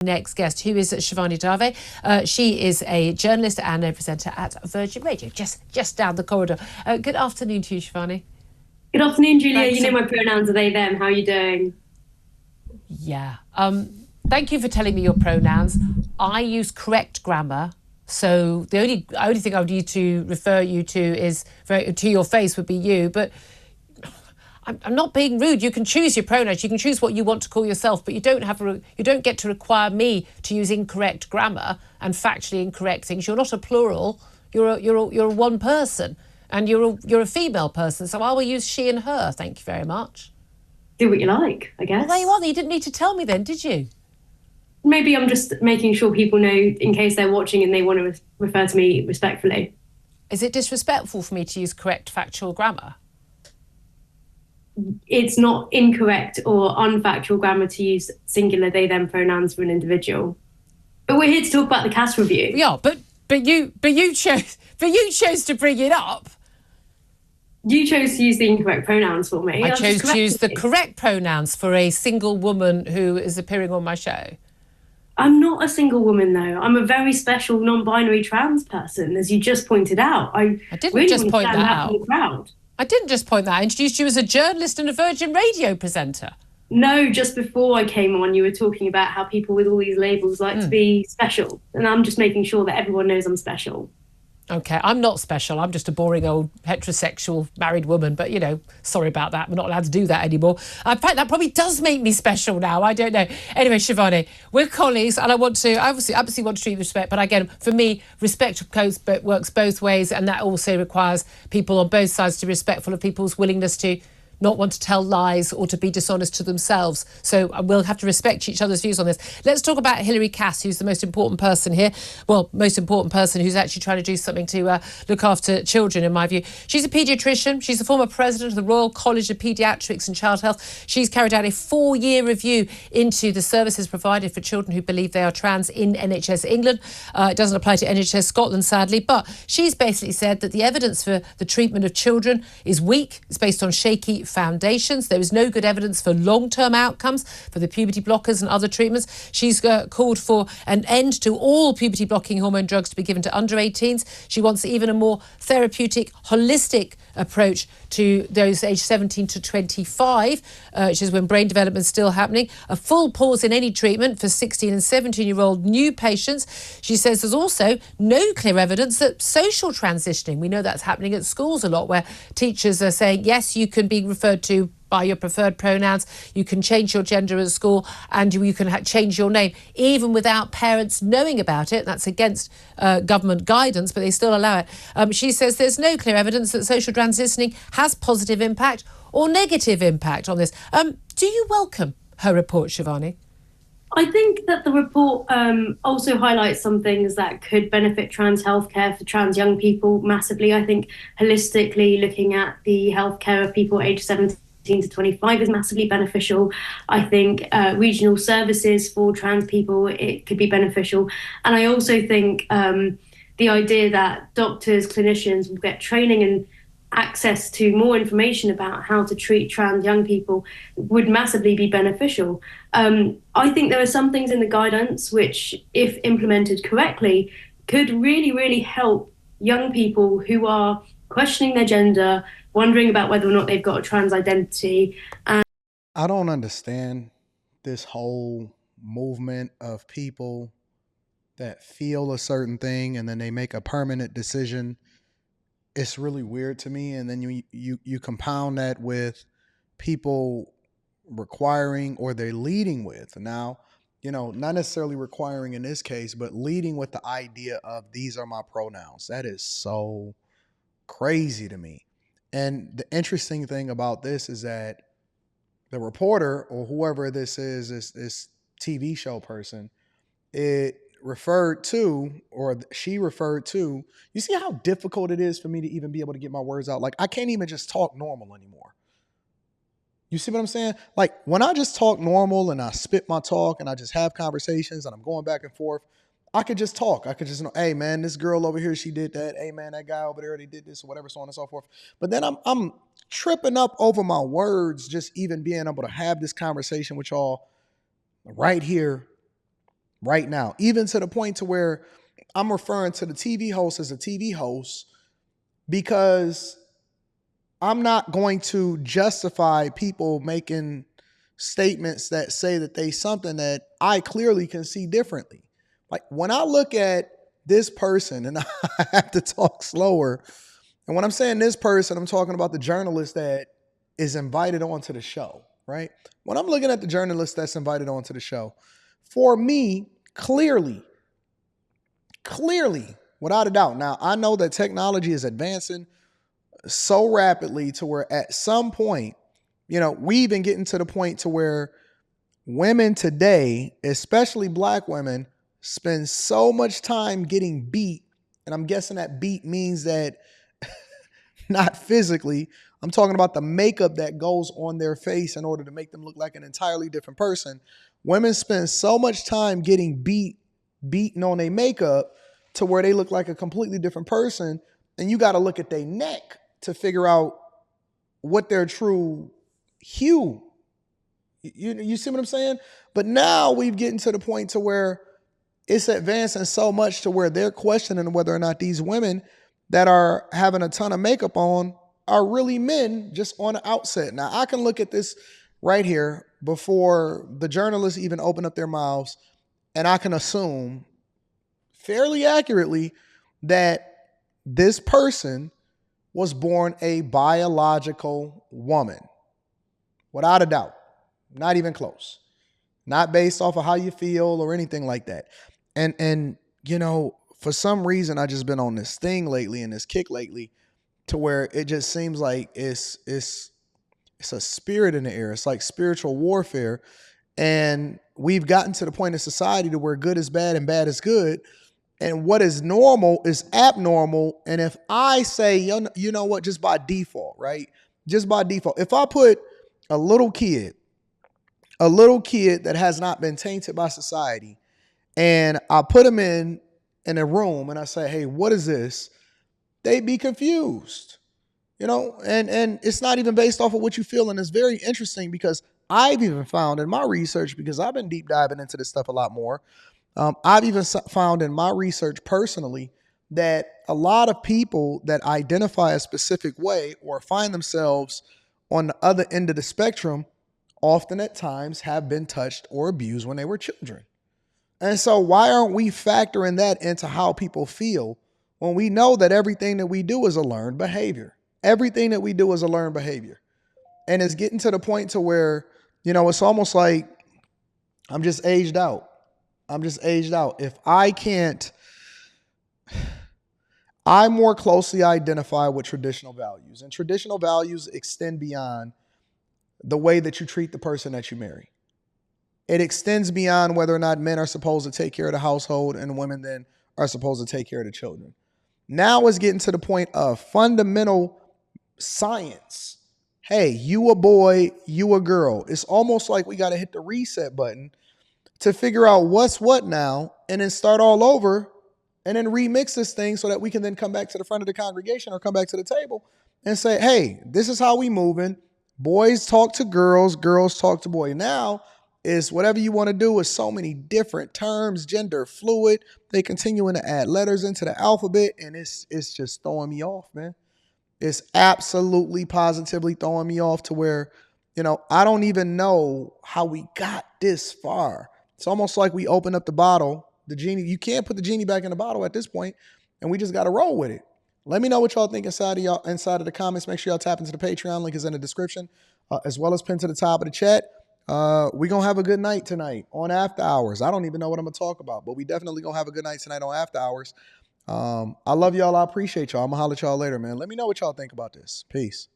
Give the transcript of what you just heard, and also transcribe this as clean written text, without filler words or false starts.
Next guest, who is Shivani Dave. She is a journalist and a presenter at Virgin Radio, just down the corridor. Good afternoon to you, Shivani. Good afternoon, Julia. Thanks. You know my pronouns are they, them. How are you doing? Yeah. Thank you for telling me your pronouns. I use correct grammar, so the only thing I would need to refer you to is to your face would be you, but I'm not being rude. You can choose your pronouns. You can choose what you want to call yourself, but you don't get to require me to use incorrect grammar and factually incorrect things. You're not a plural. You're a one person, and you're a female person. So I will use she and her. Thank you very much. Do what you like, I guess. Well, there you are. You didn't need to tell me then, did you? Maybe I'm just making sure people know in case they're watching and they want to refer to me respectfully. Is it disrespectful for me to use correct factual grammar? It's not incorrect or unfactual grammar to use singular they them pronouns for an individual. But we're here to talk about the cast review. Yeah, but you chose to bring it up. You chose to use the incorrect pronouns for me. I chose to use the correct pronouns for a single woman who is appearing on my show. I'm not a single woman, though. I'm a very special non-binary trans person, as you just pointed out. I didn't really just point that out. In the crowd. I didn't just point that out. I introduced you as a journalist and a Virgin Radio presenter. No, just before I came on, you were talking about how people with all these labels like to be special. And I'm just making sure that everyone knows I'm special. Okay, I'm not special. I'm just a boring old heterosexual married woman. But, sorry about that. We're not allowed to do that anymore. In fact, that probably does make me special now. I don't know. Anyway, Shivani, we're colleagues, and I obviously want to treat respect. But again, for me, respect works both ways, and that also requires people on both sides to be respectful of people's willingness to not want to tell lies or to be dishonest to themselves. So we'll have to respect each other's views on this. Let's talk about Hilary Cass, who's the most important person here. Well, most important person who's actually trying to do something to look after children, in my view. She's a paediatrician. She's the former president of the Royal College of Paediatrics and Child Health. She's carried out a 4-year review into the services provided for children who believe they are trans in NHS England. It doesn't apply to NHS Scotland, sadly, but she's basically said that the evidence for the treatment of children is weak. It's based on shaky foundations. There is no good evidence for long-term outcomes for the puberty blockers and other treatments. She's called for an end to all puberty blocking hormone drugs to be given to under 18s. She wants even a more therapeutic, holistic approach to those aged 17 to 25, which is when brain development is still happening. A full pause in any treatment for 16 and 17-year-old new patients. She says there's also no clear evidence that social transitioning, we know that's happening at schools a lot, where teachers are saying, yes, you can be referred to by your preferred pronouns, you can change your gender at school, and you can change your name, even without parents knowing about it. That's against government guidance, but they still allow it. She says there's no clear evidence that social transitioning has positive impact or negative impact on this. Do you welcome her report, Shivani? I think that the report also highlights some things that could benefit trans healthcare for trans young people massively. I think holistically looking at the healthcare of people aged 17 to 25 is massively beneficial. I think regional services for trans people, it could be beneficial. And I also think the idea that doctors, clinicians will get training and access to more information about how to treat trans young people would massively be beneficial. I think there are some things in the guidance which, if implemented correctly, could really, really help young people who are questioning their gender, wondering about whether or not they've got a trans identity. I don't understand this whole movement of people that feel a certain thing and then they make a permanent decision. It's really weird to me. And then you compound that with people requiring, or they're leading with, now, not necessarily requiring in this case, but leading with the idea of these are my pronouns. That is so crazy to me. And the interesting thing about this is that the reporter, or whoever this is, this TV show person, she referred to, you see how difficult it is for me to even be able to get my words out? Like, I can't even just talk normal anymore. You see what I'm saying? Like, when I just talk normal and I spit my talk and I just have conversations and I'm going back and forth, I could just talk. I could just know, hey man, this girl over here, she did that. Hey man, that guy over there, they did this, or whatever, so on and so forth. But then I'm tripping up over my words, just even being able to have this conversation with y'all right here right now, even to the point to where I'm referring to the TV host as a TV host because I'm not going to justify people making statements that say that they something that I clearly can see differently. Like when I look at this person, and I have to talk slower, and when I'm saying this person, I'm talking about the journalist that is invited onto the show, right? When I'm looking at the journalist that's invited onto the show, for me, clearly, without a doubt. Now, I know that technology is advancing so rapidly to where at some point, we even getting to the point to where women today, especially black women, spend so much time getting beat. And I'm guessing that beat means that not physically. I'm talking about the makeup that goes on their face in order to make them look like an entirely different person. Women spend so much time getting beaten on their makeup to where they look like a completely different person. And you got to look at their neck to figure out what their true hue. You see what I'm saying? But now we've getting to the point to where it's advancing so much to where they're questioning whether or not these women that are having a ton of makeup on are really men just on the outset. Now, I can look at this right here before the journalists even open up their mouths, and I can assume fairly accurately that this person was born a biological woman. Without a doubt. Not even close. Not based off of how you feel or anything like that. And for some reason, I just been on this thing lately and this kick lately to where it just seems like it's a spirit in the air. It's like spiritual warfare. And we've gotten to the point in society to where good is bad and bad is good. And what is normal is abnormal. And if I say, you know what, just by default, right? Just by default, if I put a little kid that has not been tainted by society, and I put them in a room and I say, hey, what is this? They'd be confused, and it's not even based off of what you feel. And it's very interesting because I've even found in my research, because I've been deep diving into this stuff a lot more. I've even found in my research personally that a lot of people that identify a specific way or find themselves on the other end of the spectrum often at times have been touched or abused when they were children. And so why aren't we factoring that into how people feel when we know that everything that we do is a learned behavior? Everything that we do is a learned behavior. And it's getting to the point to where, it's almost like I'm just aged out. If I more closely identify with traditional values, and traditional values extend beyond the way that you treat the person that you marry. It extends beyond whether or not men are supposed to take care of the household and women then are supposed to take care of the children. Now it's getting to the point of fundamental science. Hey, you a boy, you a girl. It's almost like we got to hit the reset button to figure out what's what now and then start all over and then remix this thing so that we can then come back to the front of the congregation or come back to the table and say, hey, this is how we moving. Boys talk to girls, girls talk to boys. Now is whatever you want to do with so many different terms, gender fluid. They continuing to add letters into the alphabet, and it's just throwing me off, man. It's absolutely positively throwing me off to where, I don't even know how we got this far. It's almost like we opened up the bottle, the genie. You can't put the genie back in the bottle at this point, and we just got to roll with it. Let me know what y'all think inside of the comments. Make sure y'all tap into the Patreon. Link is in the description, as well as pinned to the top of the chat. We're going to have a good night tonight on After Hours. I don't even know what I'm going to talk about, but we definitely going to have a good night tonight on After Hours. I love y'all. I appreciate y'all. I'm going to holler at y'all later, man. Let me know what y'all think about this. Peace.